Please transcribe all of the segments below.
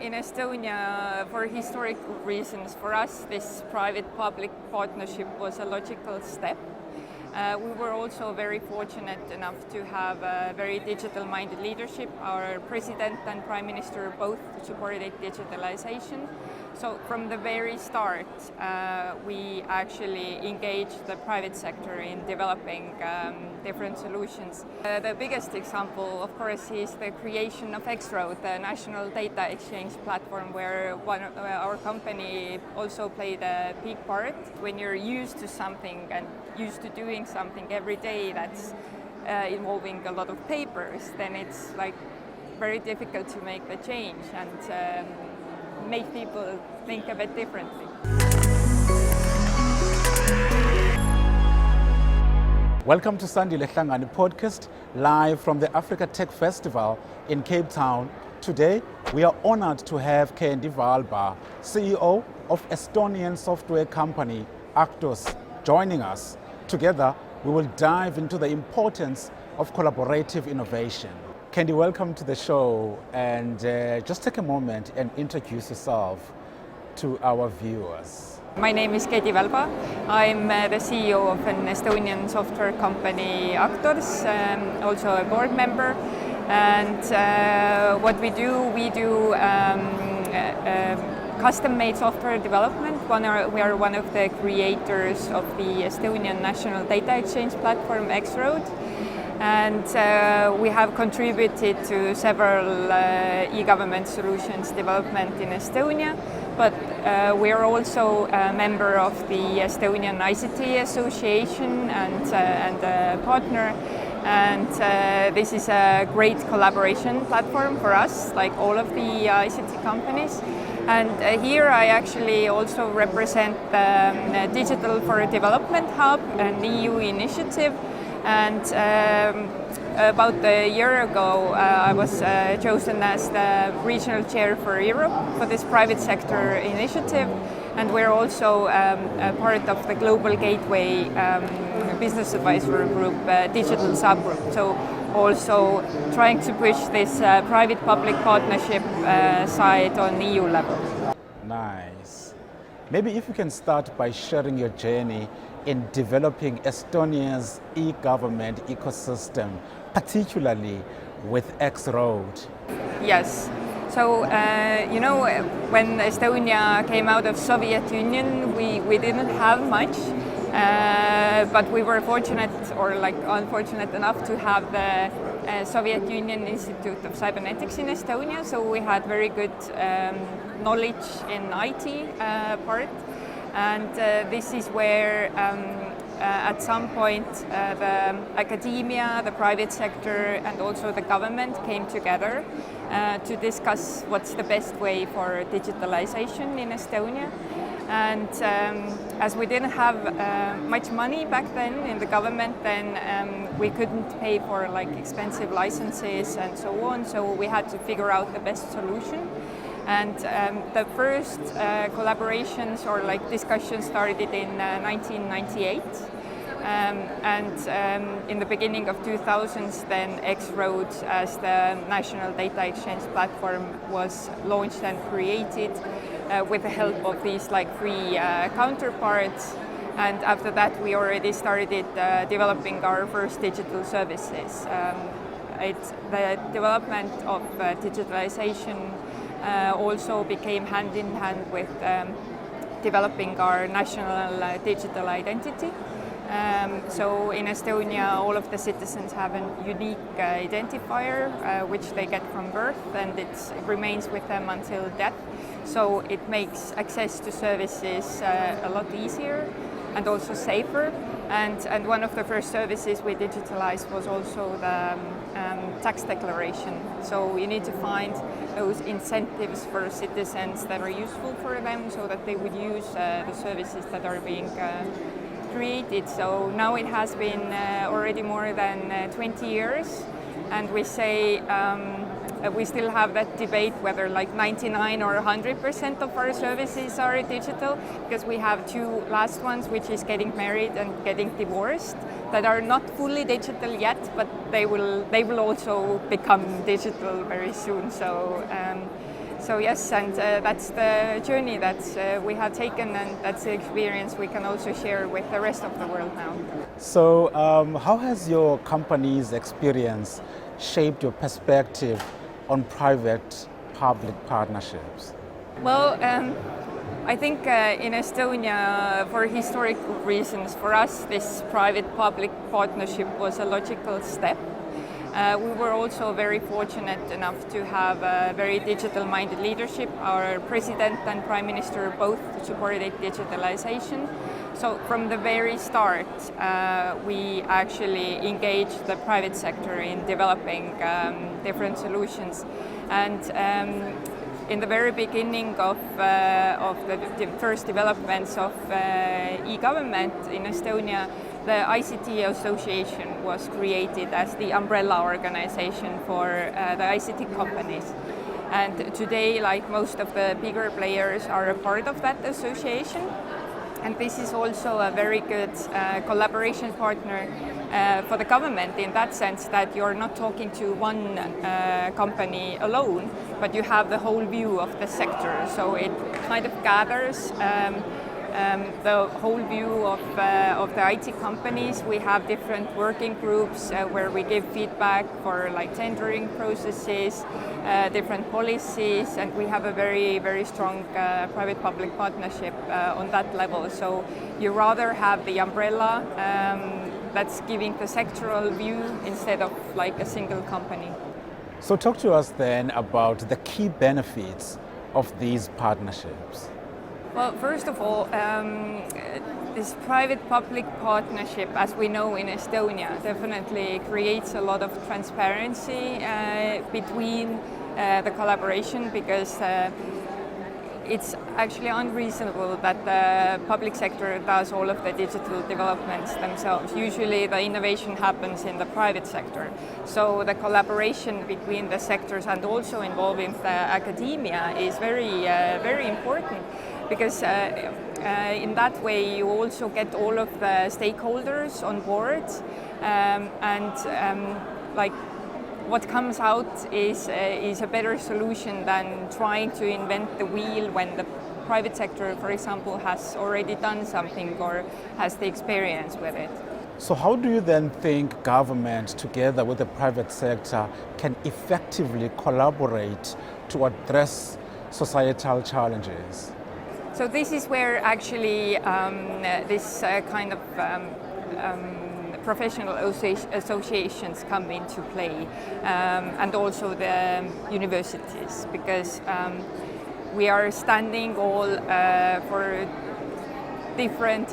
in Estonia, for historic reasons, for us this private-public partnership was a logical step. We were also very fortunate enough to have a very digital-minded leadership. Our President and Prime Minister both supported digitalization. So from the very start, we actually engaged the private sector in developing different solutions. The biggest example, of course, is the creation of X-Road, the national data exchange platform, where our company also played a big part. When you're used to something and used to doing something every day that's involving a lot of papers, then it's like very difficult to make the change and make people think a bit differently. Welcome to Sandile Hlangani podcast, live from the Africa Tech Festival in Cape Town. Today, we are honored to have Kedi Välba, CEO of Estonian software company Aktors, joining us. Together, we will dive into the importance of collaborative innovation. Kedi, welcome to the show, and just take a moment and introduce yourself to our viewers. My name is Kedi Välba. I'm the CEO of an Estonian software company, Aktors, also a board member. And what we do custom-made software development. We are one of the creators of the Estonian national data exchange platform, X-Road. And we have contributed to several e-government solutions development in Estonia, but we are also a member of the Estonian ICT Association and a partner. And this is a great collaboration platform for us, like all of the ICT companies. And here I actually also represent the Digital for Development Hub, an EU initiative. And about a year ago, I was chosen as the regional chair for Europe for this private sector initiative. And we're also a part of the Global Gateway Business Advisory Group, digital subgroup. So also trying to push this private-public partnership side on EU level. Nice. Maybe if you can start by sharing your journey in developing Estonia's e-government ecosystem, particularly with X-Road. Yes. So, when Estonia came out of Soviet Union, we didn't have much, but we were fortunate or unfortunate enough to have the Soviet Union Institute of Cybernetics in Estonia. So we had very good knowledge in IT part. And this is where at some point the academia, the private sector and also the government came together to discuss what's the best way for digitalization in Estonia. And as we didn't have much money back then in the government, then we couldn't pay for expensive licenses and so on. So we had to figure out the best solution. And the first collaborations or discussions started in 1998. And in the beginning of 2000s, then X-Road as the national data exchange platform was launched and created with the help of these free counterparts. And after that, we already started developing our first digital services. The development of digitalization also became hand in hand with developing our national digital identity. So in Estonia, all of the citizens have a unique identifier which they get from birth, and it remains with them until death. So it makes access to services a lot easier and also safer. And one of the first services we digitalized was also the tax declaration. So you need to find those incentives for citizens that are useful for them so that they would use the services that are being created. So now it has been already more than 20 years, and we say we still have that debate whether 99 or 100% of our services are digital, because we have two last ones, which is getting married and getting divorced, that are not fully digital yet, but they will also become digital very soon. So So yes, and that's the journey that we have taken, and that's the experience we can also share with the rest of the world now. So how has your company's experience shaped your perspective on private-public partnerships? Well, I think in Estonia, for historical reasons, for us this private-public partnership was a logical step. We were also very fortunate enough to have a very digital-minded leadership. Our president and prime minister both supported digitalization. So from the very start, we actually engaged the private sector in developing different solutions. And in the very beginning of the first developments of e-government in Estonia, the ICT Association was created as the umbrella organization for the ICT companies. And today, like most of the bigger players are a part of that association. And this is also a very good collaboration partner for the government in that sense that you're not talking to one company alone, but you have the whole view of the sector. So it kind of gathers the whole view of the IT companies. We have different working groups where we give feedback for like tendering processes, different policies, and we have a very, very strong private-public partnership on that level. So you rather have the umbrella that's giving the sectoral view instead of like a single company. So talk to us then about the key benefits of these partnerships. Well, first of all, this private-public partnership, as we know in Estonia, definitely creates a lot of transparency between the collaboration, because it's actually unreasonable that the public sector does all of the digital developments themselves. Usually the innovation happens in the private sector. So the collaboration between the sectors and also involving the academia is very important, because in that way you also get all of the stakeholders on board, like what comes out is a better solution than trying to invent the wheel when the private sector, for example, has already done something or has the experience with it. So how do you then think government together with the private sector can effectively collaborate to address societal challenges? So this is where actually this kind of professional associations come into play, and also the universities, because we are standing all for different,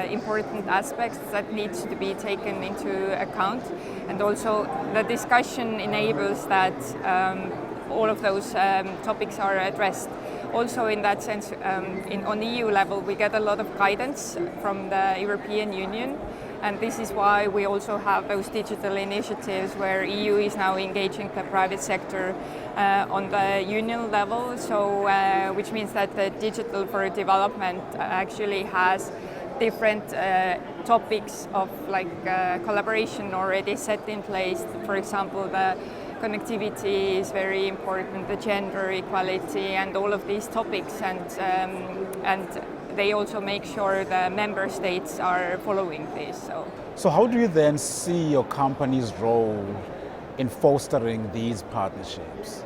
important aspects that needs to be taken into account, and also the discussion enables that all of those topics are addressed. Also in that sense, on EU level, we get a lot of guidance from the European Union, and this is why we also have those digital initiatives where EU is now engaging the private sector on the union level, so which means that the digital for development actually has different topics of collaboration already set in place. For example, the connectivity is very important, the gender equality, and all of these topics, and they also make sure the member states are following this. So how do you then see your company's role in fostering these partnerships?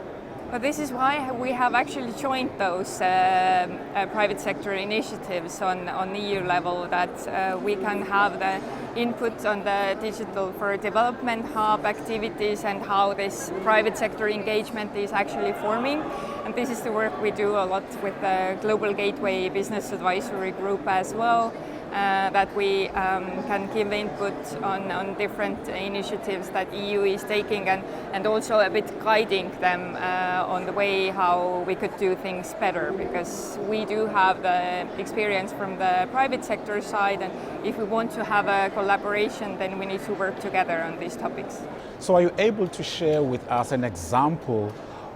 Well, this is why we have actually joined those private sector initiatives on EU level, that we can have the input on the digital for development hub activities and how this private sector engagement is actually forming. And this is the work we do a lot with the Global Gateway Business Advisory Group as well, that we can give input on different initiatives that EU is taking, and also a bit guiding them on the way how we could do things better, because we do have the experience from the private sector side, and if we want to have a collaboration, then we need to work together on these topics. So are you able to share with us an example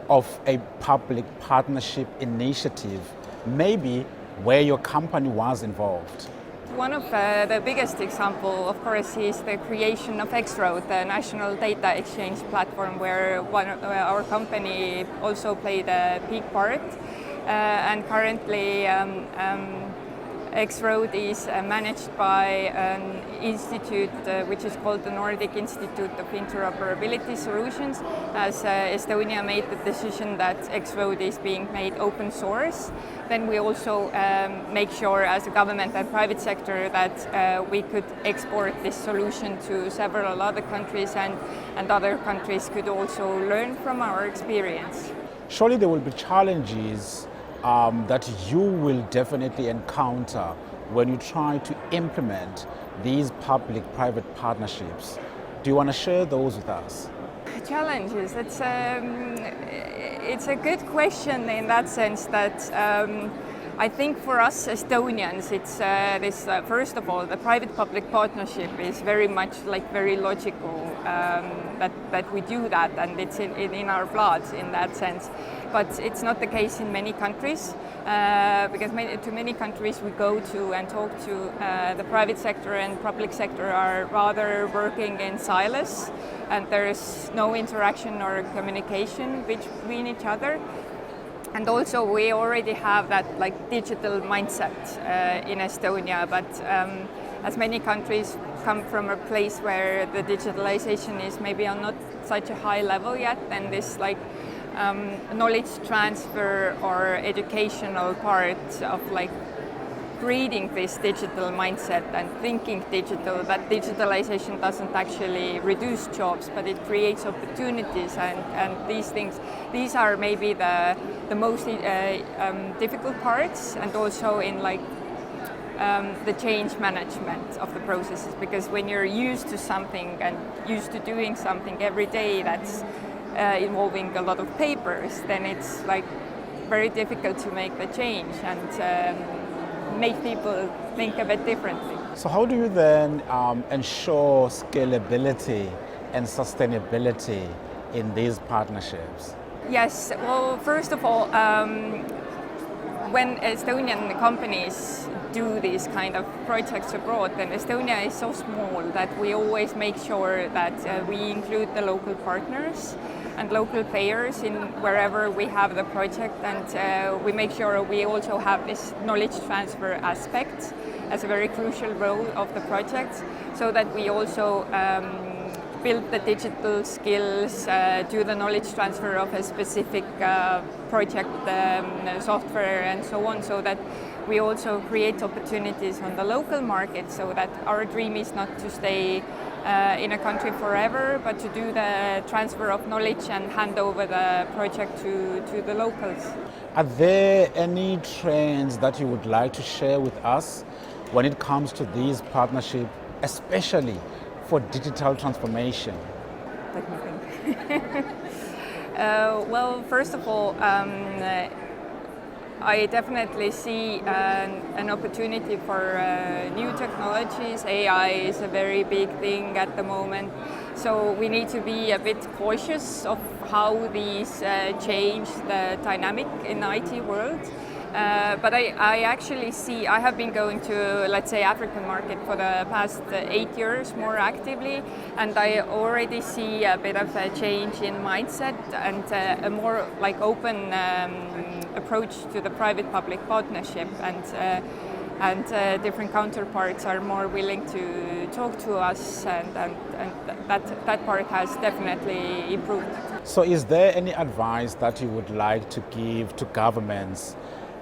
of a public partnership initiative, maybe where your company was involved? One of the biggest example, of course, is the creation of X-Road, the national data exchange platform, where our company also played a big part. And currently, X-Road is managed by an institute which is called the Nordic Institute of Interoperability Solutions, as Estonia made the decision that X-Road is being made open source. Then we also make sure as a government and private sector that we could export this solution to several other countries, and other countries could also learn from our experience. Surely there will be challenges that you will definitely encounter when you try to implement these public-private partnerships. Do you want to share those with us? Challenges. It's a good question in that sense that I think for us Estonians, it's first of all, the private-public partnership is very much very logical that we do that, and it's in our blood in that sense. But it's not the case in many countries because to many countries we go to and talk to, the private sector and public sector are rather working in silos, and there's no interaction or communication between each other. And also we already have that digital mindset in Estonia, but as many countries come from a place where the digitalization is maybe on not such a high level yet, then this knowledge transfer or educational part of creating this digital mindset and thinking digital, that digitalization doesn't actually reduce jobs, but it creates opportunities, and these are maybe the most difficult parts, and also in the change management of the processes, because when you're used to something and used to doing something every day that's involving a lot of papers, then it's very difficult to make the change and make people think a bit differently. So how do you then ensure scalability and sustainability in these partnerships? Yes, well, first of all, when Estonian companies do these kind of projects abroad, then Estonia is so small that we always make sure that we include the local partners and local players in wherever we have the project, and we make sure we also have this knowledge transfer aspect as a very crucial role of the project, so that we also build the digital skills, do the knowledge transfer of a specific project software and so on, so that we also create opportunities on the local market, so that our dream is not to stay in a country forever, but to do the transfer of knowledge and hand over the project to the locals. Are there any trends that you would like to share with us when it comes to these partnerships, especially for digital transformation? Let me think. Well, first of all, I definitely see an opportunity for new technologies. AI is a very big thing at the moment, so we need to be a bit cautious of how these change the dynamic in the IT world. But I actually see, I have been going to, let's say, African market for the past 8 years more actively, and I already see a bit of a change in mindset and a more open approach to the private-public partnership, and different counterparts are more willing to talk to us, and that part has definitely improved. So is there any advice that you would like to give to governments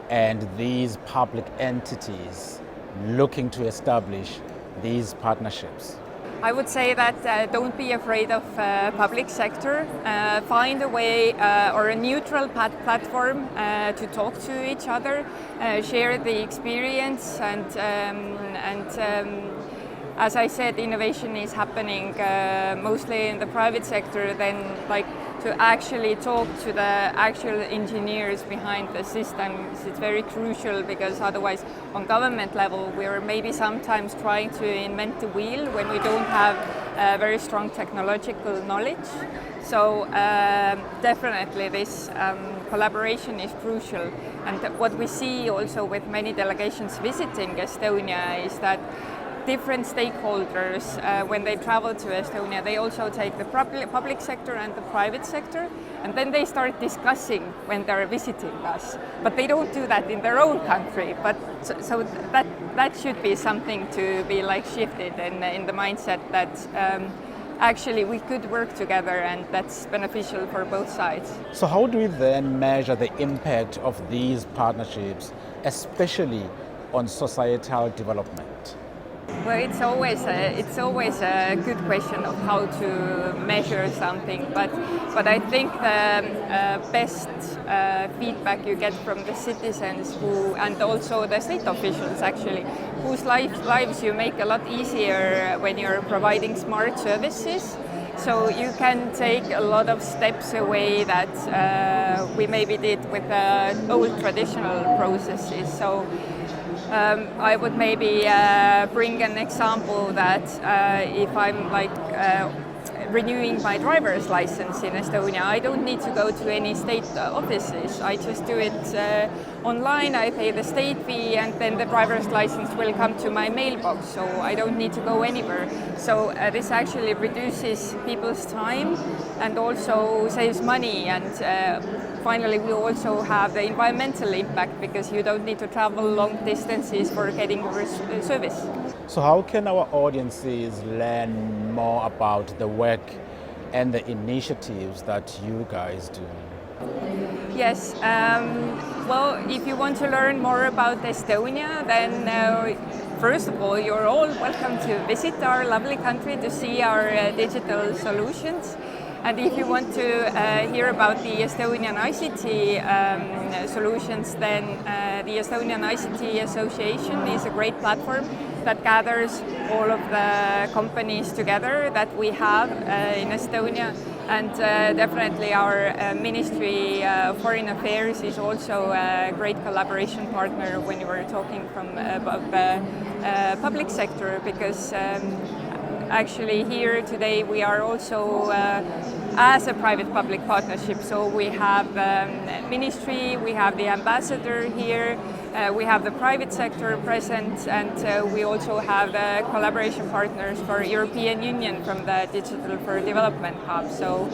and these public entities looking to establish these partnerships? I would say that don't be afraid of public sector. Find a way or a neutral platform to talk to each other, share the experience, and as I said, innovation is happening mostly in the private sector. Then, to actually talk to the actual engineers behind the systems, it's very crucial, because otherwise on government level we're maybe sometimes trying to invent the wheel when we don't have very strong technological knowledge. So definitely this collaboration is crucial. And what we see also with many delegations visiting Estonia is that different stakeholders, when they travel to Estonia, they also take the public sector and the private sector, and then they start discussing when they're visiting us. But they don't do that in their own country. But so that should be something to be like shifted in the mindset that actually we could work together, and that's beneficial for both sides. So how do we then measure the impact of these partnerships, especially on societal development? Well, it's always a good question of how to measure something, but I think the best feedback you get from the citizens and also the state officials actually, whose lives you make a lot easier when you're providing smart services. So you can take a lot of steps away that we maybe did with old traditional processes. So I would maybe bring an example that if I'm like renewing my driver's license in Estonia, I don't need to go to any state offices. I just do it online, I pay the state fee, and then the driver's license will come to my mailbox, so I don't need to go anywhere. So this actually reduces people's time and also saves money, and finally we also have the environmental impact because you don't need to travel long distances for getting your service. So how can our audiences learn more about the work and the initiatives that you guys do? Yes, well, if you want to learn more about Estonia, then first of all, you're all welcome to visit our lovely country to see our digital solutions. And if you want to hear about the Estonian ICT solutions, then the Estonian ICT Association is a great platform that gathers all of the companies together that we have in Estonia. And definitely our Ministry of Foreign Affairs is also a great collaboration partner when you were talking about the public sector, because actually here today we are also as a private-public partnership. So we have Ministry, we have the ambassador here, we have the private sector present, and we also have collaboration partners for European Union from the Digital for Development Hub. So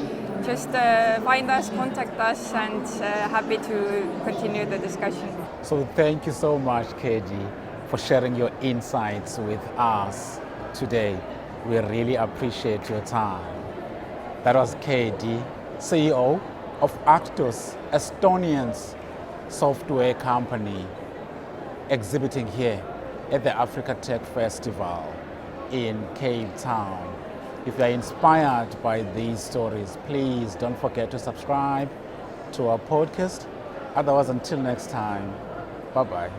just find us, contact us, and happy to continue the discussion. So thank you so much, Kedi, for sharing your insights with us today. We really appreciate your time. That was Kedi, CEO of Aktors, Estonian's software company, exhibiting here at the Africa Tech Festival in Cape Town. If you are inspired by these stories, please don't forget to subscribe to our podcast. Otherwise, until next time, bye-bye.